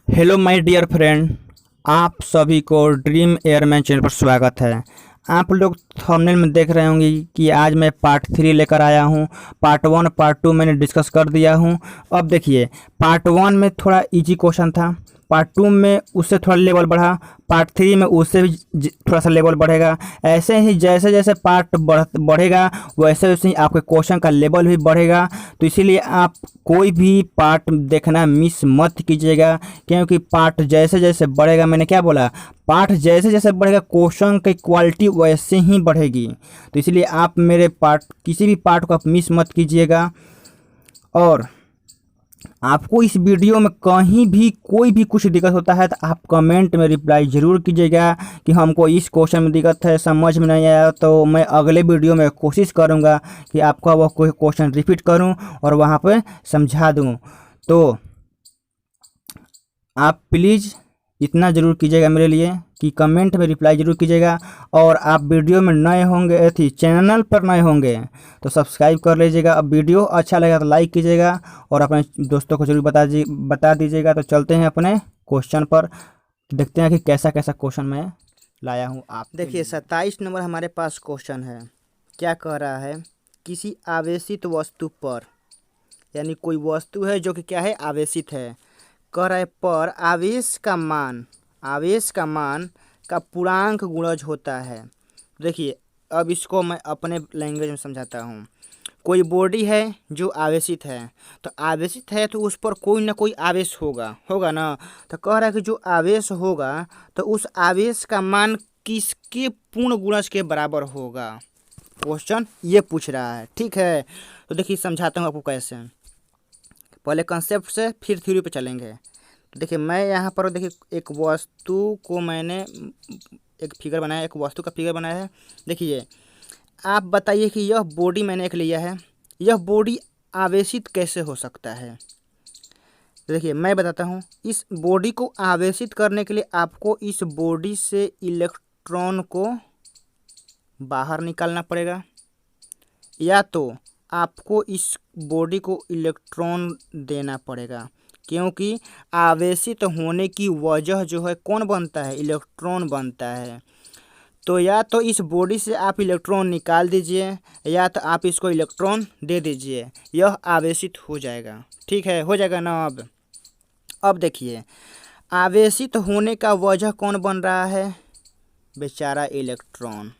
Hello my dear friend. आप सभी को ड्रीम एयरमैन चैनल पर स्वागत है। आप लोग थंबनेल में देख रहे होंगे कि आज मैं पार्ट 3 लेकर आया हूं। पार्ट 1 पार्ट 2 मैंने डिस्कस कर दिया हूं। अब देखिए, पार्ट 1 में थोड़ा इजी क्वेश्चन था, पार्ट 2 में उससे थोड़ा लेवल बढ़ा, पार्ट 3 में उससे भी थोड़ा सा लेवल बढ़ेगा। ऐसे ही जैसे जैसे पार्ट बढ़ेगा वैसे वैसे ही आपके क्वेश्चन का लेवल भी बढ़ेगा। तो इसीलिए आप कोई भी पार्ट देखना मिस मत कीजिएगा, क्योंकि पार्ट जैसे जैसे बढ़ेगा, मैंने क्या बोला, पार्ट जैसे जैसे बढ़ेगा क्वेश्चन की क्वालिटी वैसे ही बढ़ेगी। तो इसलिए आप मेरे पार्ट किसी भी पार्ट को आप मिस मत कीजिएगा। और आपको इस वीडियो में कहीं भी कोई भी कुछ दिक्कत होता है तो आप कमेंट में रिप्लाई ज़रूर कीजिएगा कि हमको इस क्वेश्चन में दिक्कत है, समझ में नहीं आया, तो मैं अगले वीडियो में कोशिश करूंगा कि आपका वह कोई क्वेश्चन रिपीट करूं और वहां पे समझा दूं। तो आप प्लीज़ इतना ज़रूर कीजिएगा मेरे लिए कि कमेंट में रिप्लाई ज़रूर कीजिएगा। और आप वीडियो में नए होंगे, थी चैनल पर नए होंगे तो सब्सक्राइब कर लीजिएगा। अब वीडियो अच्छा लगा तो लाइक कीजिएगा और अपने दोस्तों को जरूर बता दीजिएगा। तो चलते हैं अपने क्वेश्चन पर, देखते हैं कि कैसा कैसा क्वेश्चन मैं लाया हूँ। आप देखिए 27 नंबर हमारे पास क्वेश्चन है। क्या कह रहा है, किसी आवेशित वस्तु पर, यानी कोई वस्तु है जो कि क्या है, आवेशित है, कह रहा है पर आवेश का मान का पूर्णांक गुणज होता है। देखिए अब इसको मैं अपने लैंग्वेज में समझाता हूँ। कोई बॉडी है जो आवेशित है, तो आवेशित है तो उस पर कोई ना कोई आवेश होगा ना। तो कह रहा है कि जो आवेश होगा तो उस आवेश का मान किसके पूर्ण गुणज के बराबर होगा। क्वेश्चन ये पूछ रहा है, ठीक है। तो देखिए समझाता हूँ आपको कैसे। पहले कंसेप्ट से फिर थ्योरी पे चलेंगे। तो देखिए मैं यहाँ पर देखिए एक वस्तु को मैंने एक फिगर बनाया, एक वस्तु का फिगर बनाया है। देखिए आप बताइए कि यह बॉडी मैंने एक लिया है, यह बॉडी आवेशित कैसे हो सकता है। तो देखिए मैं बताता हूँ, इस बॉडी को आवेशित करने के लिए आपको इस बॉडी से इलेक्ट्रॉन को बाहर निकालना पड़ेगा, या तो आपको इस बॉडी को इलेक्ट्रॉन देना पड़ेगा, क्योंकि आवेशित होने की वजह जो है कौन बनता है, इलेक्ट्रॉन बनता है। तो या तो इस बॉडी से आप इलेक्ट्रॉन निकाल दीजिए या तो आप इसको इलेक्ट्रॉन दे दीजिए, यह आवेशित हो जाएगा। ठीक है, हो जाएगा ना। अब देखिए आवेशित होने का वजह कौन बन रहा है, बेचारा इलेक्ट्रॉन,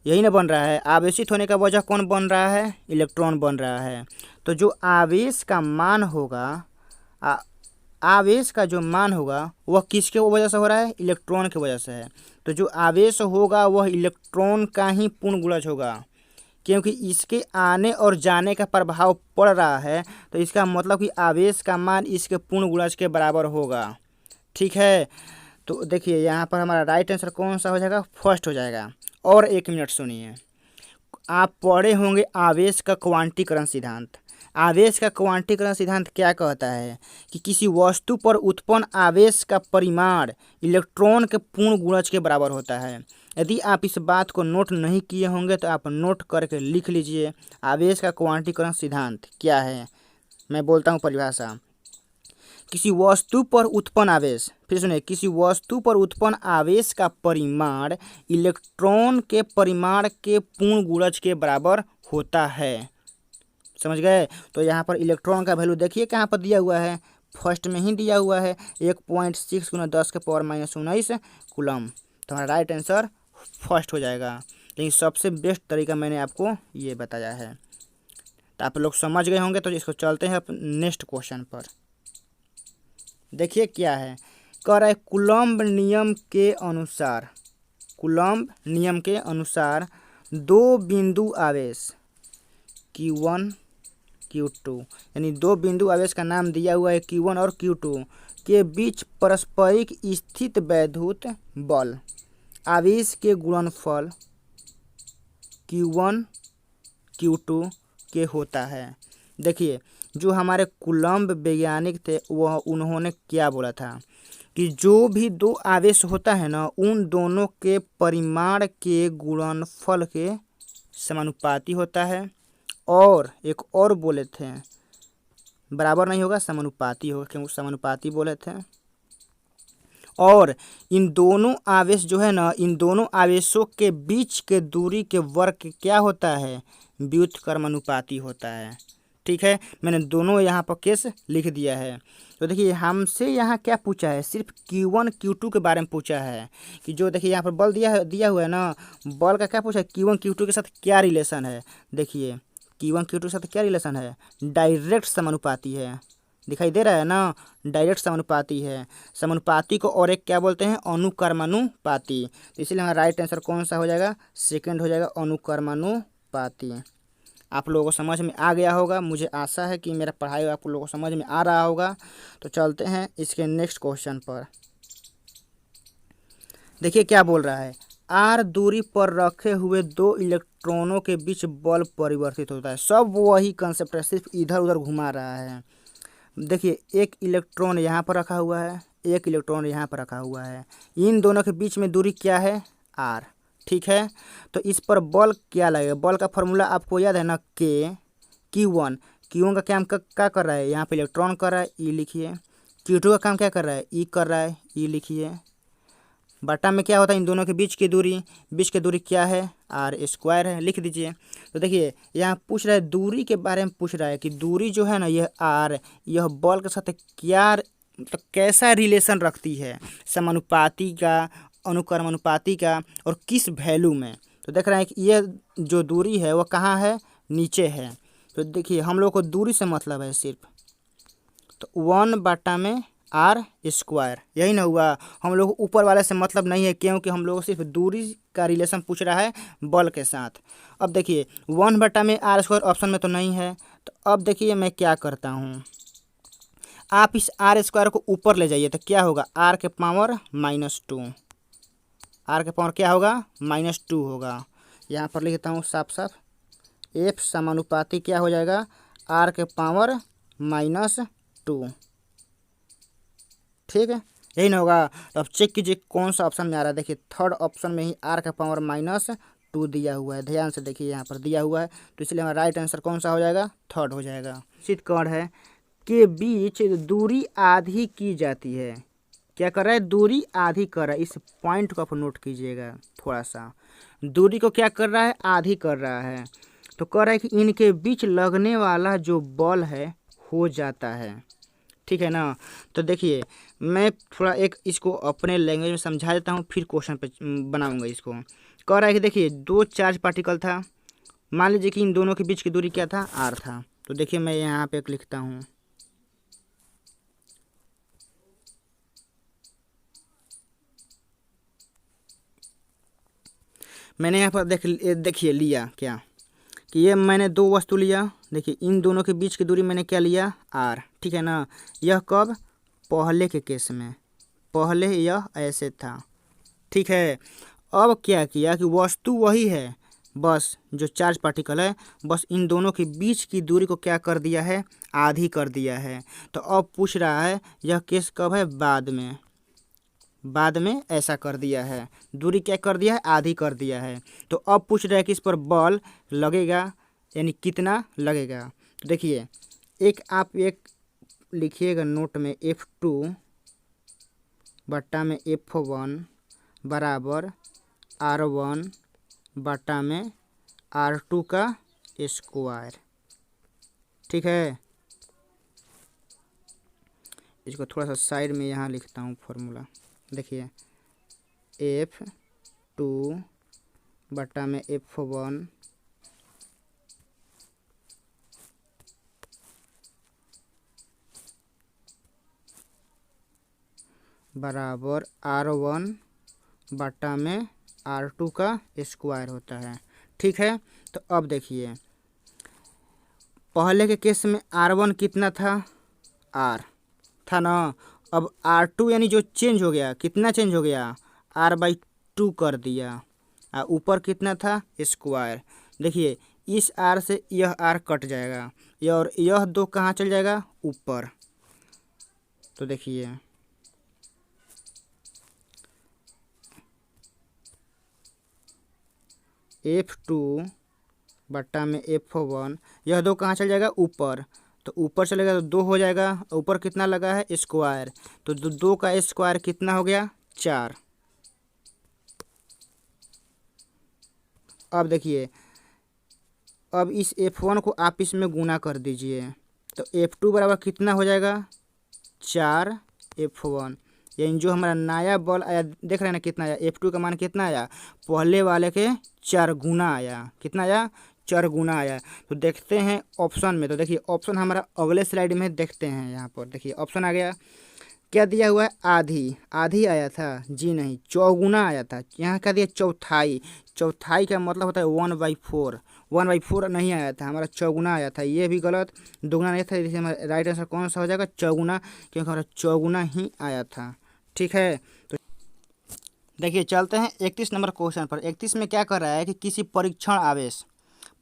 यही ना बन रहा है। आवेशित होने का वजह कौन बन रहा है, इलेक्ट्रॉन बन रहा है। तो जो आवेश का मान होगा, आवेश का जो मान होगा वह किसके वजह से हो रहा है, इलेक्ट्रॉन की वजह से है। तो जो आवेश होगा वह इलेक्ट्रॉन का ही पूर्ण गुणज होगा, क्योंकि इसके आने और जाने का प्रभाव पड़ रहा है। तो इसका मतलब कि आवेश का मान इसके पूर्ण गुणज के बराबर होगा। ठीक है, तो देखिए यहाँ पर हमारा राइट आंसर कौन सा हो जाएगा, फर्स्ट हो जाएगा। और एक मिनट सुनिए, आप पढ़े होंगे आवेश का क्वांटीकरण सिद्धांत। आवेश का क्वांटीकरण सिद्धांत क्या कहता है कि किसी वस्तु पर उत्पन्न आवेश का परिमाण इलेक्ट्रॉन के पूर्ण गुणज के बराबर होता है। यदि आप इस बात को नोट नहीं किए होंगे तो आप नोट करके लिख लीजिए, आवेश का क्वांटीकरण सिद्धांत क्या है। मैं बोलता हूँ परिभाषा, किसी वस्तु पर उत्पन्न आवेश, फिर सुनिए, किसी वस्तु पर उत्पन्न आवेश का परिमाण इलेक्ट्रॉन के परिमाण के पूर्ण गुणज के बराबर होता है। समझ गए। तो यहाँ पर इलेक्ट्रॉन का वैल्यू देखिए कहाँ पर दिया हुआ है, फर्स्ट में ही दिया हुआ है, 1.6 × 10⁻⁻19 कूलम। तो हमारा राइट आंसर फर्स्ट हो जाएगा। लेकिन सबसे बेस्ट तरीका मैंने आपको ये बताया है, तो आप लोग समझ गए होंगे। तो इसको चलते हैं नेक्स्ट क्वेश्चन पर। देखिए क्या है, कह रहा है कूलम्ब नियम के अनुसार दो बिंदु आवेश Q1 Q2, यानी दो बिंदु आवेश का नाम दिया हुआ है Q1 और Q2 के बीच पारस्परिक स्थित वैद्युत बल आवेश के गुणनफल Q1 Q2 के होता है। देखिए जो हमारे कूलम्ब वैज्ञानिक थे वह उन्होंने क्या बोला था कि जो भी दो आवेश होता है ना, उन दोनों के परिमाण के गुणनफल के समानुपाती होता है। और एक और बोले थे, बराबर नहीं होगा, समानुपाती होगा, क्योंकि समानुपाती बोले थे। और इन दोनों आवेश जो है ना, इन दोनों आवेशों के बीच के दूरी के वर्ग क्या होता है, व्युत्क्रमानुपाती होता है। ठीक है, मैंने दोनों यहाँ पर केस लिख दिया है। तो देखिए हमसे यहाँ क्या पूछा है, सिर्फ Q1 Q2 के बारे में पूछा है कि जो देखिए यहाँ पर बल दिया हुआ है ना, बल का क्या पूछा है, Q1 Q2 के साथ क्या रिलेशन है। देखिए Q1 Q2 के साथ क्या रिलेशन है, डायरेक्ट समानुपाती है। दिखाई दे रहा है ना, डायरेक्ट समानुपाती है। समानुपाती को और एक क्या बोलते हैं, अनुकर्मानुपाती। तो इसलिए हमारा राइट आंसर कौन सा हो जाएगा, सेकंड हो जाएगा, अनुकर्मानुपाती। आप लोगों को समझ में आ गया होगा, मुझे आशा है कि मेरा पढ़ाई आप लोगों को समझ में आ रहा होगा। तो चलते हैं इसके नेक्स्ट क्वेश्चन पर। देखिए क्या बोल रहा है, आर दूरी पर रखे हुए दो इलेक्ट्रॉनों के बीच बल परिवर्तित होता है। सब वही कंसेप्ट है, सिर्फ इधर उधर घुमा रहा है। देखिए एक इलेक्ट्रॉन यहाँ पर रखा हुआ है, एक इलेक्ट्रॉन यहाँ पर रखा हुआ है, इन दोनों के बीच में दूरी क्या है, आर। ठीक है, तो इस पर बल क्या लगेगा, बल का फॉर्मूला आपको याद है ना, Q1 का काम क्या कर रहा है, यहाँ पे इलेक्ट्रॉन कर रहा है, ई लिखिए। Q2 का काम क्या कर रहा है, ई कर रहा है, ई लिखिए। बटा में क्या होता है, इन दोनों के बीच की दूरी क्या है, आर स्क्वायर है, लिख दीजिए। तो देखिए यहाँ पूछ रहा है दूरी के बारे में, पूछ रहा है कि दूरी जो है ना, यह आर, यह बल के साथ क्या मतलब कैसा रिलेशन रखती है, समानुपाती का, अनुक्रमानुपाती का, और किस वैल्यू में। तो देख रहे हैं कि यह जो दूरी है वह कहाँ है, नीचे है। तो देखिए हम लोग को दूरी से मतलब है सिर्फ, तो 1/r², यही ना हुआ। हम लोग ऊपर वाले से मतलब नहीं है, क्योंकि हम लोग सिर्फ दूरी का रिलेशन पूछ रहा है बल के साथ। अब देखिए 1/r² ऑप्शन में तो नहीं है, तो अब देखिए मैं क्या करता हूँ, आप इस r² को ऊपर ले जाइए, तो क्या होगा, r के पावर -2, r के पावर क्या होगा, -2 होगा। यहाँ पर लिखता हूँ साफ साफ, F समानुपाती क्या हो जाएगा, r के पावर -2। ठीक है, यही ना होगा। तो अब चेक कीजिए कौन सा ऑप्शन में आ रहा है। देखिए थर्ड ऑप्शन में ही r का पावर -2 दिया हुआ है, ध्यान से देखिए यहाँ पर दिया हुआ है, तो इसलिए हमारा राइट आंसर कौन सा हो जाएगा, थर्ड हो जाएगा। निश्चित कण है के बीच दूरी आधी की जाती है। क्या कर रहा है, दूरी आधी कर रहा है, इस पॉइंट को आप नोट कीजिएगा थोड़ा सा। दूरी को क्या कर रहा है, आधी कर रहा है। तो कह रहा है कि इनके बीच लगने वाला जो बल है हो जाता है। ठीक है ना। तो देखिए मैं थोड़ा एक इसको अपने लैंग्वेज में समझा देता हूँ, फिर क्वेश्चन पे बनाऊंगा इसको। कह रहा है कि देखिए दो चार्ज पार्टिकल था, मान लीजिए कि इन दोनों के बीच की दूरी क्या था, r था। तो देखिए मैं यहाँ पे एक लिखता हूँ, मैंने यहाँ पर देखिए लिया क्या कि ये मैंने दो वस्तु लिया। देखिए इन दोनों के बीच की दूरी मैंने क्या लिया, r। ठीक है ना। यह कब, पहले के केस में, पहले यह ऐसे था। ठीक है, अब क्या किया कि वस्तु वही है, बस जो चार्ज पार्टिकल है, बस इन दोनों के बीच की दूरी को क्या कर दिया है, आधी कर दिया है। तो अब पूछ रहा है यह केस कब है, बाद में ऐसा कर दिया है, दूरी क्या कर दिया है, आधी कर दिया है। तो अब पूछ रहा है कि इस पर बल लगेगा, यानी कितना लगेगा। तो देखिए आप एक लिखिएगा नोट में, F2 बट्टा में F1 बराबर R1 बट्टा में R2 का स्क्वायर। ठीक है, इसको थोड़ा सा साइड में यहाँ लिखता हूँ फॉर्मूला। देखिए F2 बट्टा में F1 बराबर R1 बट्टा में R2 का स्क्वायर होता है। ठीक है, तो अब देखिए पहले के केस में R1 कितना था, R था ना। अब R2 यानी जो चेंज हो गया, कितना चेंज हो गया, R/2 कर दिया, और ऊपर कितना था, स्क्वायर। देखिए इस R से यह R कट जाएगा, और यह दो कहाँ चल जाएगा, ऊपर। तो देखिए F2 बट्टा में F1, यह दो कहाँ चल जाएगा, ऊपर। तो ऊपर चलेगा तो 2 हो जाएगा, ऊपर कितना लगा है स्क्वायर, तो 2 का स्क्वायर कितना हो गया 4। अब देखिए, अब इस F1 को आप इसमें गुना कर दीजिए, तो F2 बराबर कितना हो जाएगा 4F1। यानी जो हमारा नया बॉल आया, देख रहे हैं ना कितना आया, F2 का मान कितना आया, पहले वाले के 4 गुना आया। कितना आया 4 गुना आया। तो देखते हैं ऑप्शन में, तो देखिए ऑप्शन हमारा अगले स्लाइड में देखते हैं। यहाँ पर देखिए ऑप्शन आ गया, क्या दिया हुआ है आधी, आधी आया था जी नहीं, चौगुना आया था। यहाँ क्या दिया चौथाई, चौथाई का मतलब होता है 1/4, 1/4 नहीं आया था, हमारा चौगुना आया था। ये भी गलत, दुगुना नहीं था, इसलिए हमारा राइट आंसर कौन सा हो जाएगा चौगुना, क्योंकि हमारा चौगुना ही आया था। ठीक है, तो देखिए चलते हैं 31 नंबर क्वेश्चन पर। 31 में क्या कर रहा है कि किसी परीक्षण आवेश,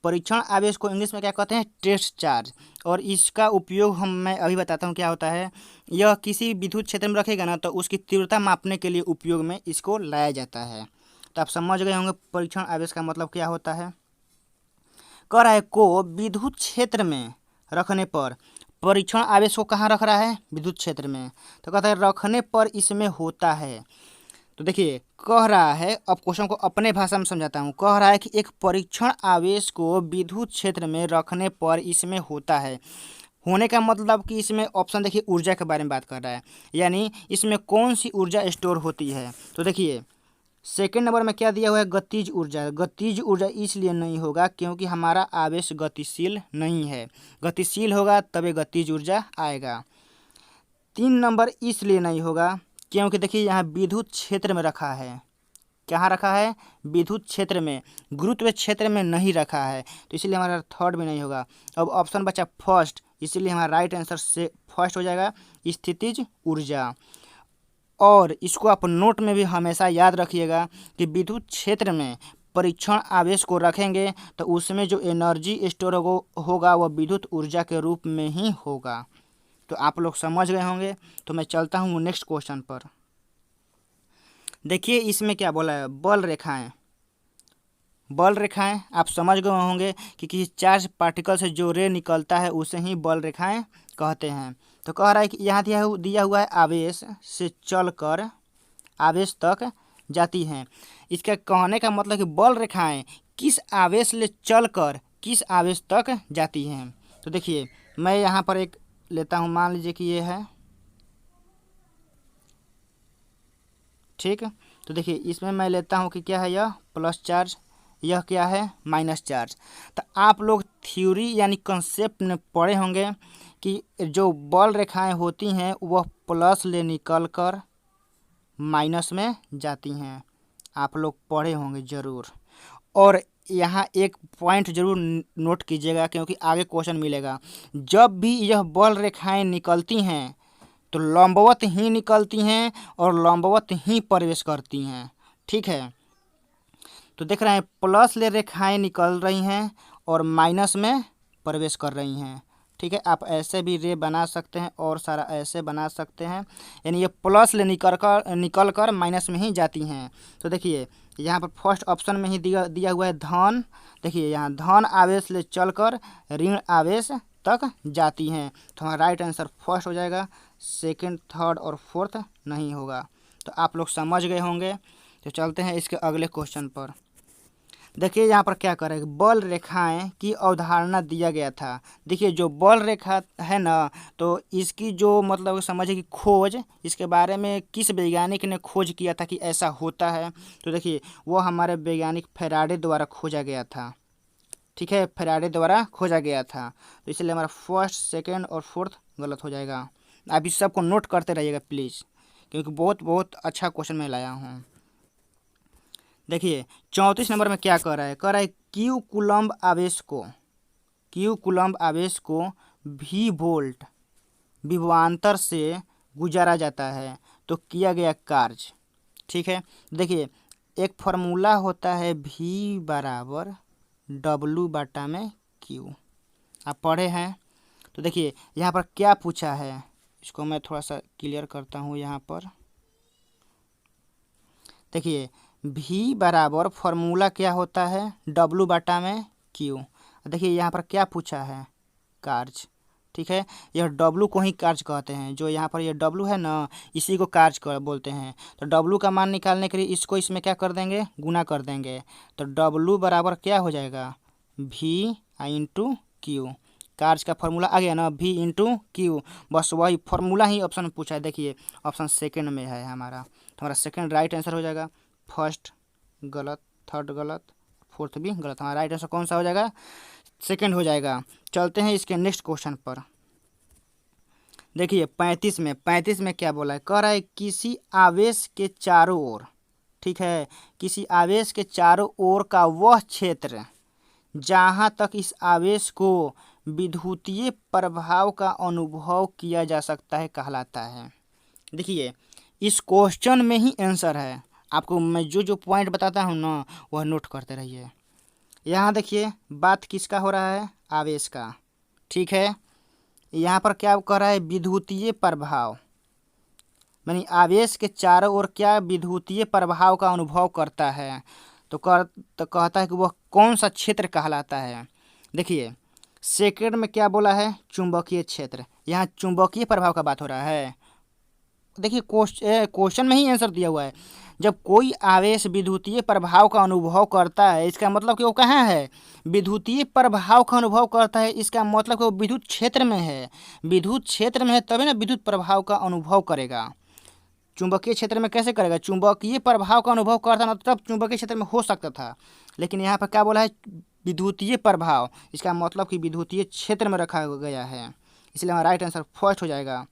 परीक्षण आवेश को इंग्लिश में क्या कहते हैं टेस्ट चार्ज, और इसका उपयोग मैं अभी बताता हूँ क्या होता है। यह किसी विद्युत क्षेत्र में रखेगा ना, तो उसकी तीव्रता मापने के लिए उपयोग में इसको लाया जाता है। तो आप समझ गए होंगे परीक्षण आवेश का मतलब क्या होता है। कह रहा है को विद्युत क्षेत्र में रखने पर, परीक्षण आवेश को कहाँ रख रहा है विद्युत क्षेत्र में, तो कहता है रखने पर इसमें होता है। तो देखिए कह रहा है, अब क्वेश्चन को अपने भाषा में समझाता हूँ। कह रहा है कि एक परीक्षण आवेश को विद्युत क्षेत्र में रखने पर इसमें होता है। होने का मतलब कि इसमें ऑप्शन देखिए ऊर्जा के बारे में बात कर रहा है, यानी इसमें कौन सी ऊर्जा स्टोर होती है। तो देखिए सेकेंड नंबर में क्या दिया हुआ है गतिज ऊर्जा। गतिज ऊर्जा इसलिए नहीं होगा क्योंकि हमारा आवेश गतिशील नहीं है, गतिशील होगा तभी गतिज ऊर्जा आएगा। 3 नंबर इसलिए नहीं होगा क्योंकि देखिए यहाँ विद्युत क्षेत्र में रखा है। कहाँ रखा है विद्युत क्षेत्र में, गुरुत्व क्षेत्र में नहीं रखा है, तो इसलिए हमारा थर्ड भी नहीं होगा। अब ऑप्शन बचा फर्स्ट, इसलिए हमारा राइट आंसर से फर्स्ट हो जाएगा स्थितिज ऊर्जा। और इसको आप नोट में भी हमेशा याद रखिएगा कि विद्युत क्षेत्र में परीक्षण आवेश को रखेंगे तो उसमें जो एनर्जी स्टोर होगा वह विद्युत ऊर्जा के रूप में ही होगा। तो आप लोग समझ गए होंगे। तो मैं चलता हूँ नेक्स्ट क्वेश्चन पर। देखिए इसमें क्या बोला है बल रेखाएं, बल रेखाएं आप समझ गए होंगे कि किसी चार्ज पार्टिकल से जो रे निकलता है उसे ही बल रेखाएं कहते हैं। तो कह रहा है कि यहाँ दिया हुआ है आवेश से चलकर आवेश तक जाती हैं। इसका कहने का मतलब कि बल रेखाएं किस आवेश से चलकर किस आवेश तक जाती हैं। तो देखिए मैं यहाँ पर एक लेता हूँ, मान लीजिए कि ये है, ठीक। तो देखिए इसमें मैं लेता हूँ कि क्या है यह प्लस चार्ज, यह क्या है माइनस चार्ज। तो आप लोग थ्योरी यानी कंसेप्ट में पढ़े होंगे कि जो बल रेखाएं होती हैं वह प्लस ले निकल कर माइनस में जाती हैं, आप लोग पढ़े होंगे ज़रूर। और यहाँ एक पॉइंट ज़रूर नोट कीजिएगा क्योंकि आगे क्वेश्चन मिलेगा। जब भी यह बल रेखाएं निकलती हैं तो लंबवत ही निकलती हैं और लंबवत ही प्रवेश करती हैं, ठीक है। तो देख रहे हैं प्लस ले रेखाएं निकल रही हैं और माइनस में प्रवेश कर रही हैं, ठीक है। आप ऐसे भी रे बना सकते हैं और सारा ऐसे बना सकते हैं, यानी ये प्लस ले निकल कर माइनस में ही जाती हैं। तो देखिए यहाँ पर फर्स्ट ऑप्शन में ही दिया हुआ है धन। देखिए यहाँ धन आवेश ले चलकर ऋण आवेश तक जाती हैं, तो हमारा राइट आंसर फर्स्ट हो जाएगा, सेकंड थर्ड और फोर्थ नहीं होगा। तो आप लोग समझ गए होंगे। तो चलते हैं इसके अगले क्वेश्चन पर। देखिए यहाँ पर क्या करें, बल रेखाएं की अवधारणा दिया गया था। देखिए जो बल रेखा है ना, तो इसकी जो मतलब समझिए कि खोज, इसके बारे में किस वैज्ञानिक ने खोज किया था कि ऐसा होता है। तो देखिए वो हमारे वैज्ञानिक फैराडे द्वारा खोजा गया था, ठीक है, फैराडे द्वारा खोजा गया था। तो इसलिए हमारा फर्स्ट सेकेंड और फोर्थ गलत हो जाएगा। आप इस सबको नोट करते रहिएगा प्लीज़, क्योंकि बहुत अच्छा क्वेश्चन मैं लाया हूँ। देखिए 34 नंबर में क्या कर रहा है, कह रहा है क्यू कूलम्ब आवेश को भी वोल्ट विभवांतर से गुजारा जाता है तो किया गया कार्य, ठीक है। देखिए एक फार्मूला होता है V बराबर W/Q, आप पढ़े हैं। तो देखिए यहाँ पर क्या पूछा है, इसको मैं थोड़ा सा क्लियर करता हूँ। यहाँ पर देखिए V बराबर फार्मूला क्या होता है W/Q। देखिए यहाँ पर क्या पूछा है कार्य, ठीक है। यह डब्लू को ही कार्य कहते हैं, जो यहाँ पर यह डब्लू है ना, इसी को कार्य कर बोलते हैं। तो डब्लू का मान निकालने के लिए इसको इसमें क्या कर देंगे, गुना कर देंगे। तो डब्लू बराबर क्या हो जाएगा, वी इंटू क्यू। कार्य का फॉर्मूला आ गया ना, वी इंटू क्यू। बस वही फॉर्मूला ही ऑप्शन में पूछा है। देखिए ऑप्शन सेकंड में है हमारा, तो हमारा सेकंड राइट आंसर हो जाएगा। फर्स्ट गलत, थर्ड गलत, फोर्थ भी गलत। हमारा राइट आंसर कौन सा हो जाएगा, सेकंड हो जाएगा। चलते हैं इसके नेक्स्ट क्वेश्चन पर। देखिए 35 में क्या बोला है, कह रहा है किसी आवेश के चारों ओर, ठीक है, किसी आवेश के चारों ओर का वह क्षेत्र जहाँ तक इस आवेश को विद्युतीय प्रभाव का अनुभव किया जा सकता है कहलाता है। देखिए इस क्वेश्चन में ही आंसर है। आपको मैं जो जो पॉइंट बताता हूँ ना, वह नोट करते रहिए। यहाँ देखिए बात किसका हो रहा है, आवेश का, ठीक है। यहाँ पर क्या कह रहा है, विद्युतीय प्रभाव, यानी आवेश के चारों ओर क्या विद्युतीय प्रभाव का अनुभव करता है। तो कहता है कि वह कौन सा क्षेत्र कहलाता है। देखिए सेकंड में क्या बोला है, चुंबकीय क्षेत्र। यहाँ चुंबकीय प्रभाव का बात हो रहा है। देखिए क्वेश्चन में ही आंसर दिया हुआ है। जब कोई आवेश विद्युतीय प्रभाव का अनुभव करता है, इसका मतलब कि वो कहाँ है, विद्युतीय प्रभाव का अनुभव करता है, इसका मतलब कि वो विद्युत क्षेत्र में है। विद्युत क्षेत्र में है तभी ना विद्युत प्रभाव का अनुभव करेगा। चुंबकीय क्षेत्र में कैसे करेगा, चुंबकीय प्रभाव का अनुभव करता ना, तब चुंबकीय क्षेत्र में हो सकता था। लेकिन यहाँ पर क्या बोला है, विद्युतीय प्रभाव, इसका मतलब कि विद्युतीय क्षेत्र में रखा गया है। इसलिए हमारा राइट आंसर फर्स्ट हो जाएगा।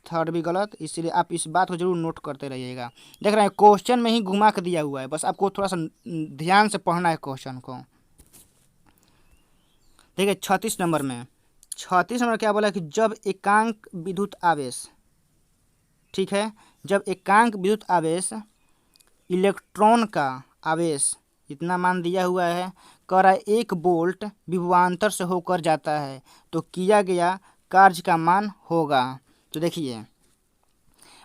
थर्ड भी गलत, इसलिए आप इस बात को जरूर नोट करते रहिएगा। देख रहे हैं क्वेश्चन में ही घुमा के दिया हुआ है, बस आपको थोड़ा सा ध्यान से पढ़ना है क्वेश्चन को। देखिए 36 नंबर में, 36 नंबर क्या बोला कि जब एकांक विद्युत आवेश, ठीक है, जब एकांक विद्युत आवेश इलेक्ट्रॉन का आवेश इतना मान दिया हुआ है, कह रहा है 1 वोल्ट विभवांतर से होकर जाता है, तो किया गया कार्य का मान होगा। तो देखिए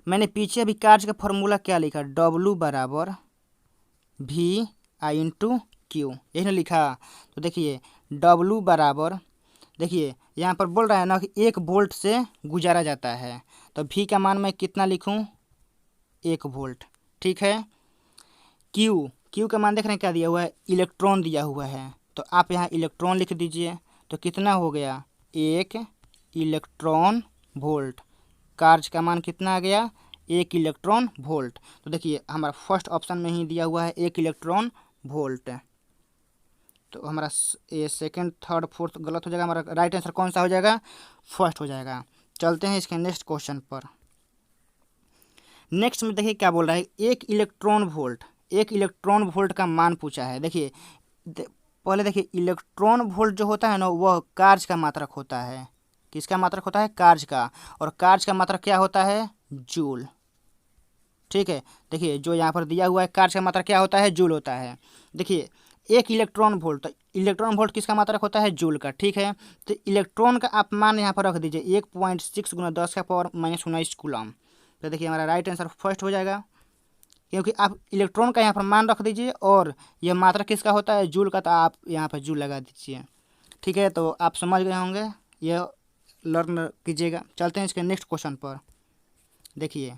मैंने पीछे अभी कार्य का फॉर्मूला क्या लिखा, डब्लू बराबर वी आई इंटू क्यू, यही ना लिखा। तो देखिए डब्लू बराबर, देखिए यहाँ पर बोल रहा है ना कि 1 वोल्ट से गुजारा जाता है, तो वी का मान मैं कितना लिखूँ, 1 वोल्ट, ठीक है। क्यू का मान देख रहे हैं क्या दिया हुआ है, इलेक्ट्रॉन दिया हुआ है, तो आप यहाँ इलेक्ट्रॉन लिख दीजिए। तो कितना हो गया, 1 इलेक्ट्रॉन वोल्ट। कार्य का मान कितना आ गया, 1 इलेक्ट्रॉन वोल्ट। तो देखिए हमारा फर्स्ट ऑप्शन में ही दिया हुआ है 1 इलेक्ट्रॉन वोल्ट। तो हमारा ये सेकंड, थर्ड, फोर्थ गलत हो जाएगा। हमारा राइट आंसर कौन सा हो जाएगा, फर्स्ट हो जाएगा। चलते हैं इसके नेक्स्ट क्वेश्चन पर। नेक्स्ट में देखिए क्या बोल रहा है, 1 इलेक्ट्रॉन वोल्ट, 1 इलेक्ट्रॉन वोल्ट का मान पूछा है। देखिए पहले देखिए इलेक्ट्रॉन वोल्ट जो होता है ना, वह कार्य का मात्रक होता है। किसका मात्रक होता है, कार्य का। और कार्य का मात्रक क्या होता है, जूल, ठीक है। देखिए जो यहाँ पर दिया हुआ है कार्य का मात्रक क्या होता है, जूल होता है। देखिए 1 इलेक्ट्रॉन वोल्ट, तो इलेक्ट्रॉन वोल्ट किसका मात्रक होता है, जूल का, ठीक है। तो इलेक्ट्रॉन का आप मान यहाँ पर रख दीजिए 1.6 × 10⁻⁻⁹ कूलम। तो देखिए हमारा राइट आंसर फर्स्ट हो जाएगा, क्योंकि आप इलेक्ट्रॉन का यहाँ पर मान रख दीजिए और यह मात्रक किसका होता है, जूल का, तो आप यहाँ पर जूल लगा दीजिए, ठीक है। तो आप समझ गए होंगे, यह लर्न कीजिएगा। चलते हैं इसके नेक्स्ट क्वेश्चन पर। देखिए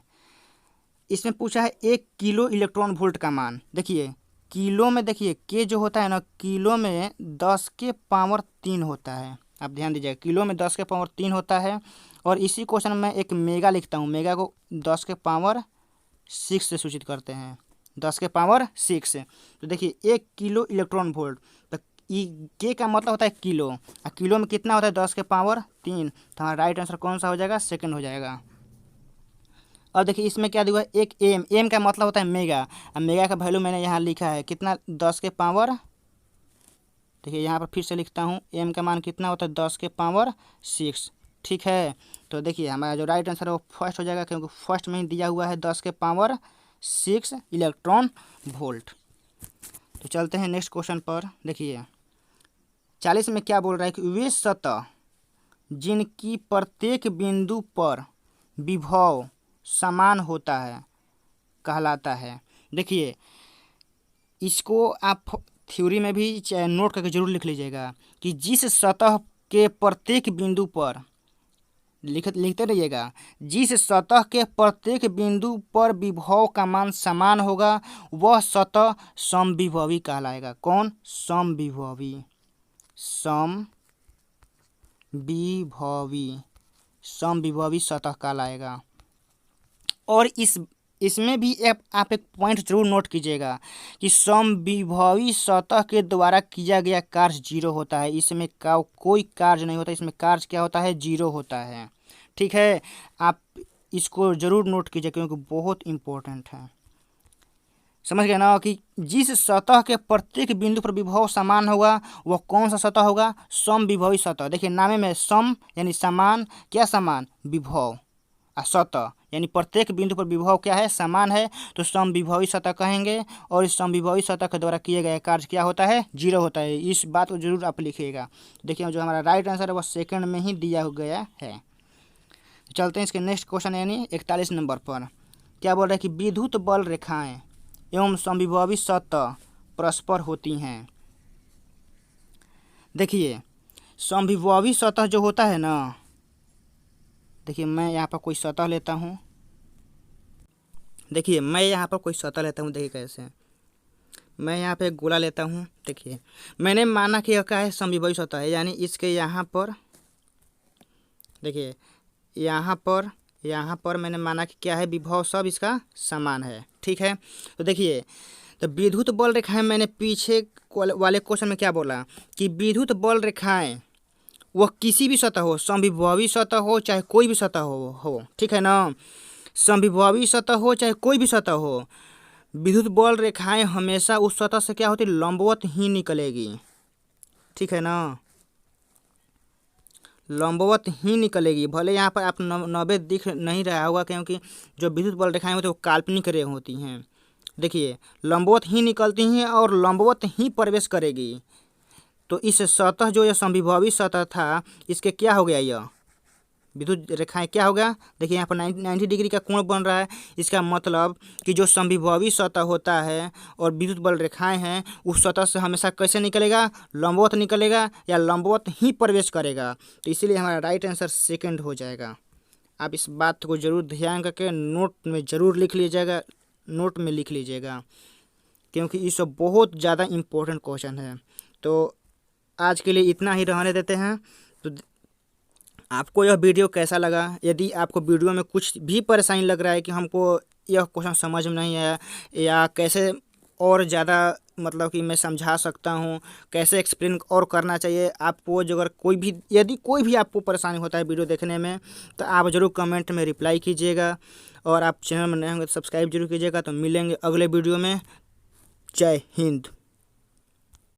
इसमें पूछा है 1 किलो इलेक्ट्रॉन वोल्ट का मान। देखिए किलो में, देखिए के जो होता है ना, किलो में 10⁻³ होता है। आप ध्यान दीजिएगा, किलो में 10⁻³ होता है। और इसी क्वेश्चन में एक मेगा लिखता हूँ, मेगा को 10⁻6 से सूचित करते हैं, 10⁻6। तो देखिए 1 किलो इलेक्ट्रॉन वोल्ट, तो के का मतलब होता है किलो, और किलो में कितना होता है, 10⁻3। तो हमारा राइट आंसर कौन सा हो जाएगा, सेकंड हो जाएगा। और देखिए इसमें क्या दिया हुआ है, 1 एम का मतलब होता है मेगा, और मेगा का वैल्यू मैंने यहाँ लिखा है कितना, 10⁻, देखिए यहाँ पर फिर से लिखता हूँ, एम का मान कितना होता है, 10⁻6, ठीक है। तो देखिए हमारा जो राइट आंसर है वो फर्स्ट हो जाएगा, क्योंकि फर्स्ट में ही दिया हुआ है 10⁻6 इलेक्ट्रॉन वोल्ट। तो चलते हैं नेक्स्ट क्वेश्चन पर। देखिए 40 में क्या बोल रहा है कि वे सतह जिनकी प्रत्येक बिंदु पर विभव समान होता है कहलाता है। देखिए इसको आप थ्योरी में भी नोट करके जरूर लिख लीजिएगा कि जिस सतह के प्रत्येक बिंदु पर लिखते रहिएगा। जिस सतह के प्रत्येक बिंदु पर विभव का मान समान होगा वह सतह समविभवी कहलाएगा। कौन? समविभवी। समविभवी सतह कहलाएगा। और इसमें भी आप एक पॉइंट जरूर नोट कीजिएगा कि समविभवी सतह के द्वारा किया गया कार्य जीरो होता है। इसमें कोई कार्य नहीं होता, इसमें कार्य क्या होता है? जीरो होता है। ठीक है, आप इसको जरूर नोट कीजिए क्योंकि बहुत इंपॉर्टेंट है। समझ गए ना कि जिस सतह के प्रत्येक बिंदु पर विभव समान होगा वह कौन सा सतह होगा? समविभवी सतह। देखिए नामे में सम यानी समान, क्या समान? विभव। सतह यानी प्रत्येक बिंदु पर विभव क्या है? समान है, तो समविभवी सतह कहेंगे। और इस समविभवी सतह के द्वारा किए गए कार्य क्या होता है? जीरो होता है। इस बात को जरूर आप लिखिएगा। देखिए जो हमारा राइट आंसर है वह सेकंड में ही दिया गया है। चलते हैं इसके नेक्स्ट क्वेश्चन यानी 41 नंबर पर। क्या बोल रहा है कि विद्युत बल रेखाएं एवं समविभवी सतह परस्पर होती हैं। देखिए समविभवी सतह जो होता है ना, देखिए मैं यहाँ पर कोई सतह लेता हूँ। देखिए कैसे मैं यहाँ पे एक गोला लेता हूँ। देखिए मैंने माना कि यह क्या है? समविभवी सतह है, यानी इसके यहाँ पर देखिए यहाँ पर मैंने माना कि क्या है? विभव सब इसका समान है। ठीक है, तो देखिए तो विद्युत बल रेखाएं, मैंने पीछे वाले क्वेश्चन में क्या बोला कि विद्युत बल रेखाएं वह किसी भी सतह हो, समविभवी सतह हो चाहे कोई भी सतह हो। ठीक है ना, समविभवी सतह हो चाहे कोई भी सतह हो, विद्युत बल रेखाएं हमेशा उस सतह से क्या होती? लंबवत ही निकलेगी। ठीक है ना, लंबवत ही निकलेगी। भले यहाँ पर आप 90 दिख नहीं रहा होगा क्योंकि जो विद्युत बल रेखाएं होती हैं वो काल्पनिक रेखा होती हैं। देखिए लंबवत ही निकलती हैं और लंबवत ही प्रवेश करेगी। तो इस सतह जो यह समविभवी सतह था, इसके क्या हो गया? यह विद्युत रेखाएं क्या हो गया? देखिए यहाँ पर 90 डिग्री का कोण बन रहा है। इसका मतलब कि जो समविभवी सतह होता है और विद्युत बल रेखाएं हैं उस सतह से हमेशा कैसे निकलेगा? लंबवत निकलेगा या लंबवत ही प्रवेश करेगा। तो इसीलिए हमारा राइट आंसर सेकंड हो जाएगा। आप इस बात को जरूर ध्यान करके नोट में ज़रूर लिख लीजिएगा, क्योंकि ये सब बहुत ज़्यादा इम्पोर्टेंट क्वेश्चन है। तो आज के लिए इतना ही रहने देते हैं। तो आपको यह वीडियो कैसा लगा? यदि आपको वीडियो में कुछ भी परेशानी लग रहा है कि हमको यह क्वेश्चन समझ में नहीं आया या कैसे और ज़्यादा मतलब कि मैं समझा सकता हूँ, कैसे एक्सप्लेन और करना चाहिए आपको, अगर यदि कोई भी आपको परेशानी होता है वीडियो देखने में, तो आप ज़रूर कमेंट में रिप्लाई कीजिएगा। और आप चैनल में नए होंगे तो सब्सक्राइब जरूर कीजिएगा। तो मिलेंगे अगले वीडियो में। जय हिंद।